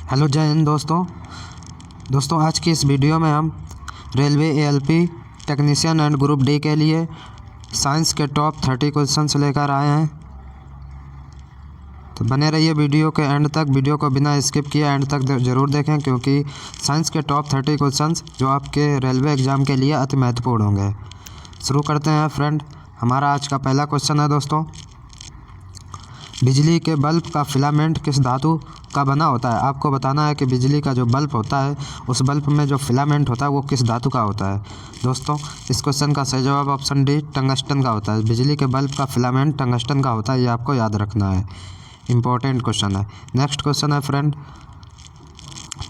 Hello जय हिंद दोस्तों आज की इस वीडियो में हम railway ALP technician and group D के लिए साइंस के टॉप 30 क्वेश्चंस लेकर आए हैं। तो बने रहिए वीडियो के एंड तक। वीडियो को बिना स्किप किए एंड तक ज़रूर देखें, क्योंकि साइंस के टॉप 30 क्वेश्चंस जो आपके रेलवे एग्ज़ाम के लिए अति महत्वपूर्ण होंगे। शुरू करते हैं फ्रेंड। हमारा आज का पहला क्वेश्चन है दोस्तों, बिजली के बल्ब का फिलामेंट किस धातु का बना होता है। आपको बताना है कि बिजली का जो बल्ब होता है उस बल्ब में जो फिलामेंट होता है वो किस धातु का होता है। दोस्तों इस क्वेश्चन का सही जवाब ऑप्शन डी टंगस्टन का होता है। बिजली के बल्ब का फिलामेंट टंगस्टन का होता है, ये आपको याद रखना है, इम्पोर्टेंट क्वेश्चन है। नेक्स्ट क्वेश्चन है फ्रेंड,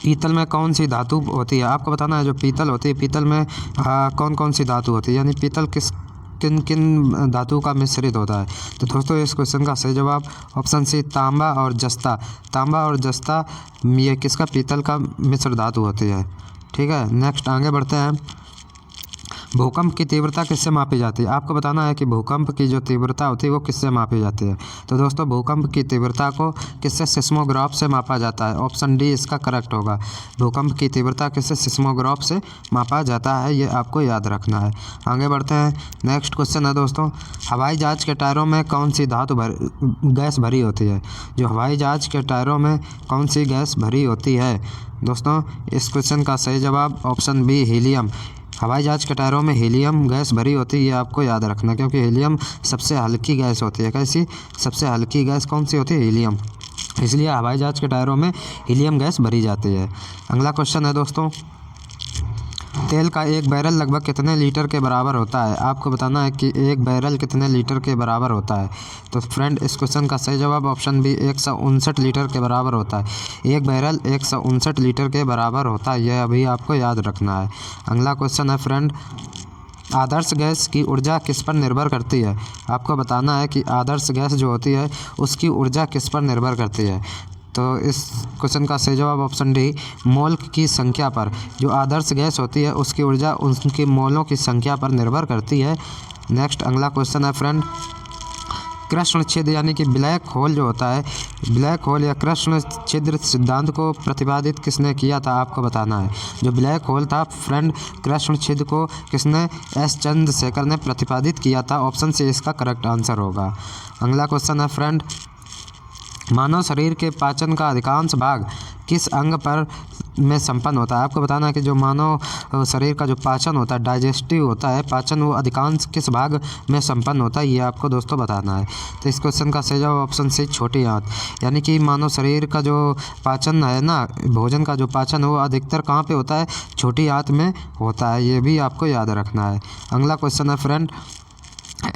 पीतल में कौन सी धातु होती है। आपको बताना है जो पीतल होती है, पीतल में कौन कौन सी धातु होती है, यानी पीतल किन किन धातु का मिश्रित होता है। तो दोस्तों इस क्वेश्चन का सही जवाब ऑप्शन सी तांबा और जस्ता। तांबा और जस्ता ये किसका, पीतल का मिश्र धातु होती है। ठीक है, नेक्स्ट आगे बढ़ते हैं। भूकंप की तीव्रता किससे मापी जाती है। आपको बताना है कि भूकंप की जो तीव्रता होती है वो किससे मापी जाती है। तो दोस्तों भूकंप की तीव्रता को किससे, सिस्मोग्राफ से मापा जाता है। ऑप्शन डी इसका करेक्ट होगा। भूकंप की तीव्रता किससे, सिस्मोग्राफ से मापा जाता है, ये आपको याद रखना है। आगे बढ़ते हैं। नेक्स्ट क्वेश्चन है दोस्तों, हवाई जहाज के टायरों में कौन सी गैस भरी होती है। जो हवाई जहाज के टायरों में कौन सी गैस भरी होती है। दोस्तों इस क्वेश्चन का सही जवाब ऑप्शन बी हीलियम। हवाई जहाज के टायरों में हीलियम गैस भरी होती है, ये आपको याद रखना, क्योंकि हीलियम सबसे हल्की गैस होती है। कैसी, सबसे हल्की गैस कौन सी होती है, हीलियम, इसलिए हवाई जहाज के टायरों में हीलियम गैस भरी जाती है। अगला क्वेश्चन है दोस्तों, तेल का एक बैरल लगभग कितने लीटर के बराबर होता है। आपको बताना है कि एक बैरल कितने लीटर के बराबर होता है। तो फ्रेंड इस क्वेश्चन का सही जवाब ऑप्शन बी 159 लीटर के बराबर होता है। एक बैरल 159 लीटर के बराबर होता है, यह अभी आपको याद रखना है। अगला क्वेश्चन है फ्रेंड, आदर्श गैस की ऊर्जा किस पर निर्भर करती है। आपको बताना है कि आदर्श गैस जो होती है उसकी ऊर्जा किस पर निर्भर करती है। तो इस क्वेश्चन का सही जवाब ऑप्शन डी मोल की संख्या पर। जो आदर्श गैस होती है उसकी ऊर्जा उनके मोलों की संख्या पर निर्भर करती है। नेक्स्ट अगला क्वेश्चन है फ्रेंड, कृष्ण छिद्र यानी कि ब्लैक होल जो होता है, ब्लैक होल या कृष्ण छिद्र सिद्धांत को प्रतिपादित किसने किया था। आपको बताना है जो ब्लैक होल था फ्रेंड, कृष्ण छिद्र को किसने, एस चंद्रशेखर ने प्रतिपादित किया था। ऑप्शन सी इसका करेक्ट आंसर होगा। अगला क्वेश्चन है फ्रेंड, मानव शरीर के पाचन का अधिकांश भाग किस अंग पर में संपन्न होता है। आपको बताना है कि जो मानव शरीर का जो पाचन होता है, डाइजेस्टिव होता है पाचन, वो अधिकांश किस भाग में संपन्न होता है, ये आपको दोस्तों बताना है। तो इस क्वेश्चन का सही जवाब ऑप्शन सी छोटी आंत, यानी कि मानव शरीर का जो पाचन है ना, भोजन का जो पाचन है वो अधिकतर कहाँ पे होता है, छोटी आंत में होता है, ये भी आपको याद रखना है। अगला क्वेश्चन है फ्रेंड,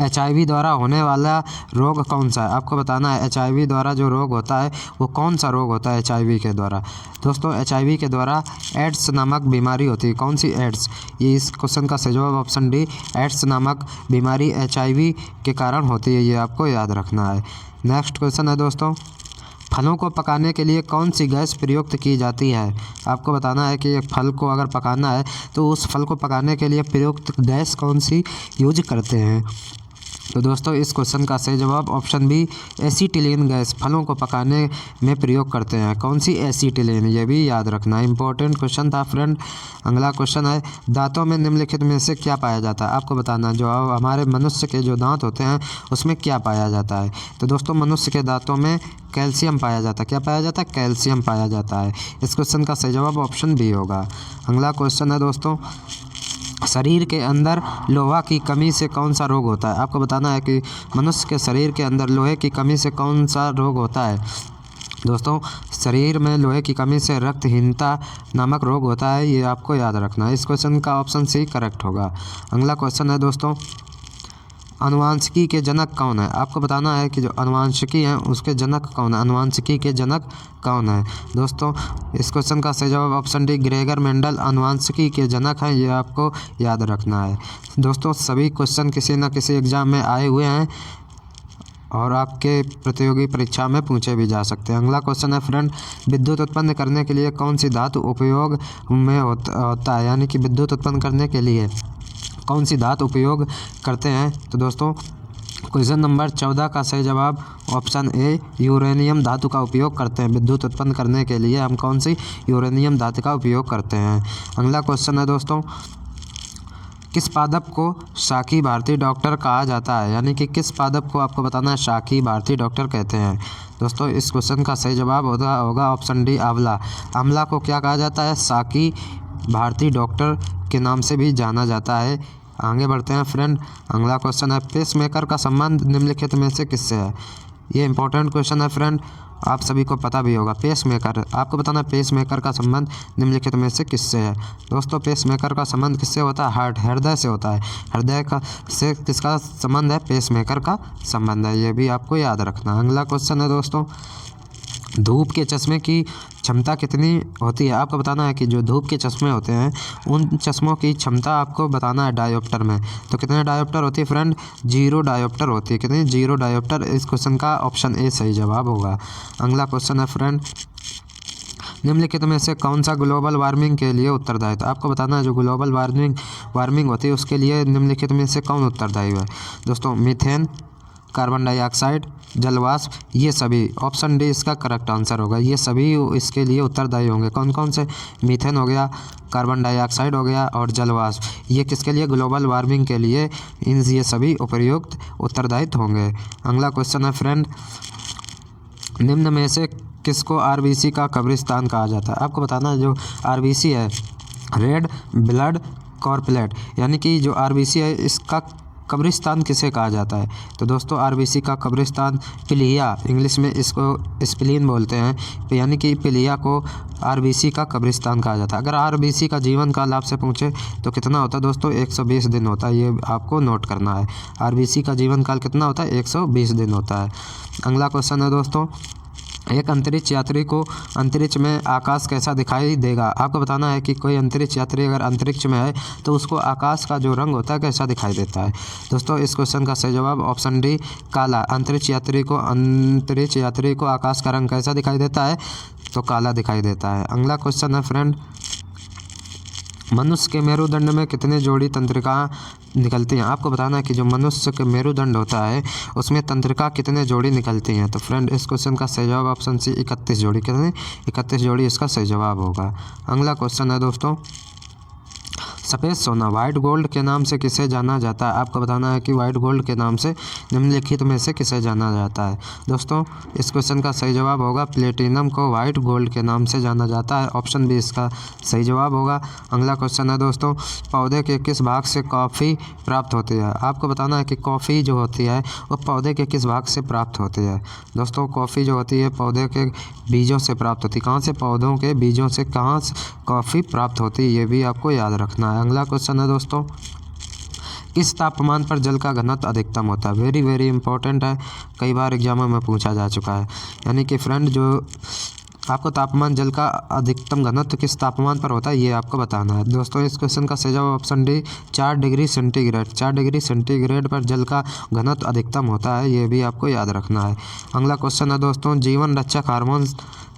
HIV द्वारा होने वाला रोग कौन सा है। आपको बताना है HIV द्वारा जो रोग होता है वो कौन सा रोग होता है HIV के द्वारा। दोस्तों HIV के द्वारा एड्स नामक बीमारी होती है। कौन सी, एड्स, ये इस क्वेश्चन का सही जवाब ऑप्शन डी एड्स नामक बीमारी HIV के कारण होती है, ये आपको याद रखना है। नेक्स्ट क्वेश्चन है दोस्तों, फलों को पकाने के लिए कौन सी गैस प्रयुक्त की जाती है। आपको बताना है कि एक फल को अगर पकाना है तो उस फल को पकाने के लिए प्रयुक्त गैस कौन सी यूज करते हैं। तो दोस्तों इस क्वेश्चन का सही जवाब ऑप्शन बी एसीटिलीन गैस फलों को पकाने में प्रयोग करते हैं। कौन सी, एसीटिलीन, ये भी याद रखना, इंपॉर्टेंट क्वेश्चन था फ्रेंड। अगला क्वेश्चन है, दांतों में निम्नलिखित में से क्या पाया जाता है। आपको बताना जो हमारे मनुष्य के जो दांत होते हैं उसमें क्या पाया जाता है। तो दोस्तों मनुष्य के दांतों में कैल्शियम पाया जाता है। क्या पाया जाता है, कैल्शियम पाया जाता है। इस क्वेश्चन का सही जवाब ऑप्शन बी होगा। अगला क्वेश्चन है दोस्तों, शरीर के अंदर लोहा की कमी से कौन सा रोग होता है। आपको बताना है कि मनुष्य के शरीर के अंदर लोहे की कमी से कौन सा रोग होता है। दोस्तों शरीर में लोहे की कमी से रक्तहीनता नामक रोग होता है, ये आपको याद रखना है। इस क्वेश्चन का ऑप्शन सी करेक्ट होगा। अगला क्वेश्चन है दोस्तों, अनुवांशिकी के जनक कौन है। आपको बताना है कि जो अनुवांशिकी हैं उसके जनक कौन है, अनुवांशिकी के जनक कौन है। दोस्तों इस क्वेश्चन का सही जवाब ऑप्शन डी ग्रेगर मेंडल अनुवांशिकी के जनक हैं, ये आपको याद रखना है। दोस्तों सभी क्वेश्चन किसी न किसी एग्ज़ाम में आए हुए हैं और आपके प्रतियोगी परीक्षा में पूछे भी जा सकते हैं। अगला क्वेश्चन है फ्रेंड, विद्युत उत्पन्न करने के लिए कौन सी धातु उपयोग में होता है, यानी कि विद्युत उत्पन्न करने के लिए कौन सी धातु उपयोग करते हैं। तो दोस्तों क्वेश्चन नंबर 14 का सही जवाब ऑप्शन ए यूरेनियम धातु का उपयोग करते हैं। विद्युत उत्पन्न करने के लिए हम कौन सी यूरेनियम धातु का उपयोग करते हैं। अगला क्वेश्चन है दोस्तों, किस पादप को शाकी भारतीय डॉक्टर कहा जाता है, यानी कि किस पादप को आपको बताना है शाकी भारतीय डॉक्टर कहते हैं। दोस्तों इस क्वेश्चन का सही जवाब होगा ऑप्शन डी आंवला। आंवला को क्या कहा जाता है, शाकी भारतीय डॉक्टर के नाम से भी जाना जाता है। आगे बढ़ते हैं फ्रेंड। अगला क्वेश्चन है, पेसमेकर का संबंध निम्नलिखित में से किससे है। ये इंपॉर्टेंट क्वेश्चन है फ्रेंड, आप सभी को पता भी होगा। पेसमेकर, आपको बताना है पेसमेकर का संबंध निम्नलिखित में से किससे है। दोस्तों पेसमेकर का संबंध किससे होता है, हार्ट, हृदय से होता है। हृदय का से किसका संबंध है, पेसमेकर का संबंध है, ये भी आपको याद रखना है। अगला क्वेश्चन है दोस्तों, धूप के चश्मे की क्षमता कितनी होती है। आपको बताना है कि जो धूप के चश्मे होते हैं उन चश्मों की क्षमता आपको बताना है डायोप्टर में। तो कितने डायोप्टर होती है फ्रेंड, 0 डायोप्टर होती है। कितनी, 0 डायोप्टर। इस क्वेश्चन का ऑप्शन ए सही जवाब होगा। अगला क्वेश्चन है फ्रेंड, निम्नलिखित में से कौन सा ग्लोबल वार्मिंग के लिए उत्तरदायी है। आपको बताना है जो ग्लोबल वार्मिंग होती है उसके लिए निम्नलिखित में से कौन उत्तरदायी है। दोस्तों मीथेन, कार्बन डाइऑक्साइड, जलवाष्प, ये सभी। ऑप्शन डी इसका करेक्ट आंसर होगा। ये सभी इसके लिए उत्तरदायी होंगे। कौन कौन से, मीथेन हो गया, कार्बन डाइऑक्साइड हो गया और जलवाष्प, ये किसके लिए, ग्लोबल वार्मिंग के लिए ये सभी उपयुक्त उत्तरदायित्व होंगे। अगला क्वेश्चन है फ्रेंड, निम्न में से किसको आरबीसी का कब्रिस्तान कहा जाता है। आपको बताना है जो आरबीसी है, रेड ब्लड कॉर्पलेट, यानी कि जो आरबीसी है इसका कब्रिस्तान किसे कहा जाता है। तो दोस्तों आरबीसी का कब्रिस्तान पिलिया, इंग्लिश में इसको स्प्लीन बोलते हैं, यानी कि पिलिया को आरबीसी का कब्रिस्तान कहा जाता है। अगर आरबीसी का जीवन काल आपसे पूछे तो कितना होता है दोस्तों, 120 दिन होता है। ये आपको नोट करना है, आरबीसी का जीवन काल कितना होता है, 120 दिन होता है। अगला क्वेश्चन है दोस्तों, एक अंतरिक्ष यात्री को अंतरिक्ष में आकाश कैसा दिखाई देगा। आपको बताना है कि कोई अंतरिक्ष यात्री अगर अंतरिक्ष में है तो उसको आकाश का जो रंग होता है कैसा दिखाई देता है। दोस्तों इस क्वेश्चन का सही जवाब ऑप्शन डी काला। अंतरिक्ष यात्री को आकाश का रंग कैसा दिखाई देता है, तो काला दिखाई देता है। अगला क्वेश्चन है फ्रेंड, मनुष्य के मेरुदंड में कितने जोड़ी तंत्रिका निकलती हैं। आपको बताना है कि जो मनुष्य के मेरुदंड होता है उसमें तंत्रिका कितने जोड़ी निकलती हैं। तो फ्रेंड इस क्वेश्चन का सही जवाब ऑप्शन सी 31 जोड़ी। कितने, 31 जोड़ी इसका सही जवाब होगा। अगला क्वेश्चन है दोस्तों, सफ़ेद सोना वाइट गोल्ड के नाम से किसे जाना जाता है। आपको बताना है कि वाइट गोल्ड के नाम से निम्नलिखित में से किसे जाना जाता है। दोस्तों इस क्वेश्चन का सही जवाब होगा प्लेटिनम को वाइट गोल्ड के नाम से जाना जाता है। ऑप्शन बी इसका सही जवाब होगा। अगला क्वेश्चन है दोस्तों, पौधे के किस भाग से कॉफ़ी प्राप्त होती है। आपको बताना है कि कॉफ़ी जो होती है वो पौधे के किस भाग से प्राप्त होती है। दोस्तों कॉफ़ी जो होती है पौधे के बीजों से प्राप्त होती है। कहाँ से, पौधों के बीजों से कहाँ से कॉफ़ी प्राप्त होती है, ये भी आपको याद रखना है। अगला क्वेश्चन है दोस्तों, किस तापमान पर जल का घनत्व अधिकतम होता है। वेरी वेरी इंपॉर्टेंट है, कई बार एग्जामों में पूछा जा चुका है। यानी कि फ्रेंड जो आपको तापमान, जल का अधिकतम घनत्व किस तापमान पर होता है ये आपको बताना है। दोस्तों इस क्वेश्चन का सही जवाब option D 4 degree centigrade. 4 degree centigrade पर जल का घनत्व अधिकतम होता है, ये भी आपको याद रखना है। अगला क्वेश्चन है दोस्तों, जीवन रक्षक हार्मोन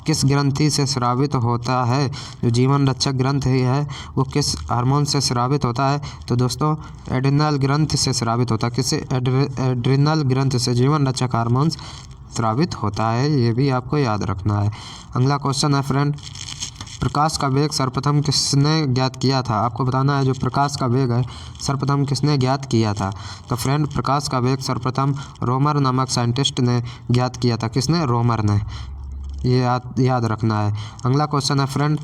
किस ग्रंथि से स्रावित होता है। जो जीवन रक्षक ग्रंथि है वो किस हार्मोन से स्रावित होता है। तो दोस्तों एड्रिनल ग्रंथि से स्रावित होता है। किससे, एड्रिनल ग्रंथि से जीवन रक्षक हार्मोन स्रावित होता है, ये भी आपको याद रखना है। अगला क्वेश्चन है फ्रेंड, प्रकाश का वेग सर्वप्रथम किसने ज्ञात किया था। आपको बताना है जो प्रकाश का वेग है सर्वप्रथम किसने ज्ञात किया था। तो फ्रेंड प्रकाश का वेग सर्वप्रथम रोमर नामक साइंटिस्ट ने ज्ञात किया था। किसने, रोमर ने, ये याद रखना है। अगला क्वेश्चन है फ्रेंड,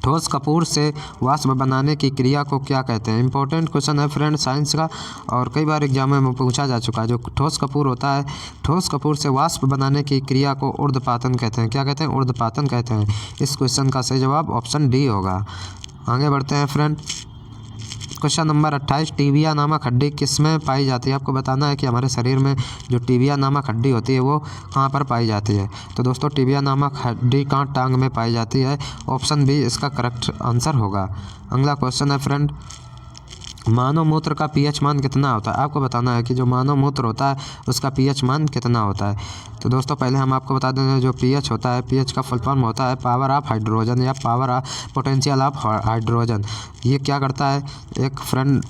ठोस कपूर से वाष्प बनाने की क्रिया को क्या कहते हैं। इंपॉर्टेंट क्वेश्चन है फ्रेंड साइंस का, और कई बार एग्जाम में पूछा जा चुका है। जो ठोस कपूर होता है, ठोस कपूर से वाष्प बनाने की क्रिया को ऊर्ध्वपातन कहते हैं। क्या कहते हैं, ऊर्ध्वपातन कहते हैं। इस क्वेश्चन का सही जवाब ऑप्शन डी होगा। आगे बढ़ते हैं फ्रेंड, क्वेश्चन नंबर 28, टीबिया नामक हड्डी किस में पाई जाती है। आपको बताना है कि हमारे शरीर में जो टीबिया नामक हड्डी होती है वो कहाँ पर पाई जाती है। तो दोस्तों टीबिया नामक हड्डी कहाँ, टांग में पाई जाती है। ऑप्शन बी इसका करेक्ट आंसर होगा। अगला क्वेश्चन है फ्रेंड, मानव मूत्र का पीएच मान कितना होता है। आपको बताना है कि जो मानव मूत्र होता है उसका पीएच मान कितना होता है। तो दोस्तों पहले हम आपको बता दें जो पीएच होता है, पीएच का फुल फॉर्म होता है पावर ऑफ हाइड्रोजन या power of potential of hydrogen. ये क्या करता है, एक फ्रेंड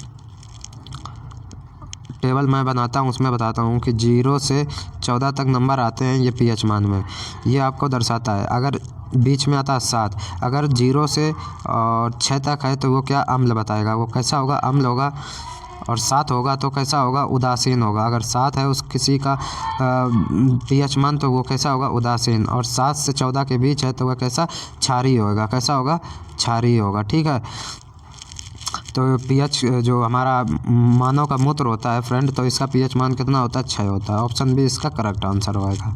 टेबल मैं बनाता हूँ उसमें बताता हूँ कि 0 से 14 तक नंबर आते हैं ये pH मान में, ये आपको दर्शाता है। अगर बीच में आता है 7, अगर 0 से और 6 तक है तो वो क्या अम्ल बताएगा, वो कैसा होगा, अम्ल होगा। और 7 होगा तो कैसा होगा, उदासीन होगा। अगर 7 है उस किसी का pH मान तो वो कैसा होगा, उदासीन। और 7 से 14 के बीच है तो वह कैसा, क्षारीय होगा। कैसा होगा, क्षारीय होगा। ठीक है, तो pH जो हमारा मानव का मूत्र होता है फ्रेंड, तो इसका pH मान कितना होता है, 6 होता है। ऑप्शन बी इसका करेक्ट आंसर होएगा।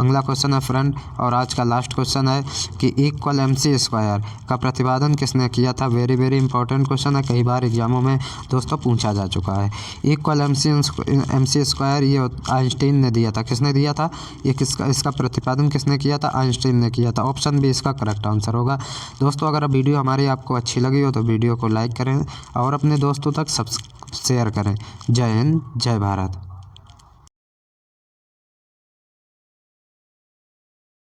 अगला क्वेश्चन है फ्रेंड, और आज का लास्ट क्वेश्चन है कि इक्वल MC स्क्वायर का प्रतिपादन किसने किया था। वेरी वेरी इंपॉर्टेंट क्वेश्चन है, कई बार एग्जामों में दोस्तों पूछा जा चुका है। इक्वल MC स्क्वायर ये आइंस्टीन ने दिया था। किसने दिया था ये, इसका प्रतिपादन किसने किया था, आइंस्टीन ने किया था। ऑप्शन बी इसका करेक्ट आंसर होगा। दोस्तों अगर वीडियो हमारी आपको अच्छी लगी हो तो वीडियो को लाइक करें और अपने दोस्तों तक शेयर करें। जय हिंद, जय भारत।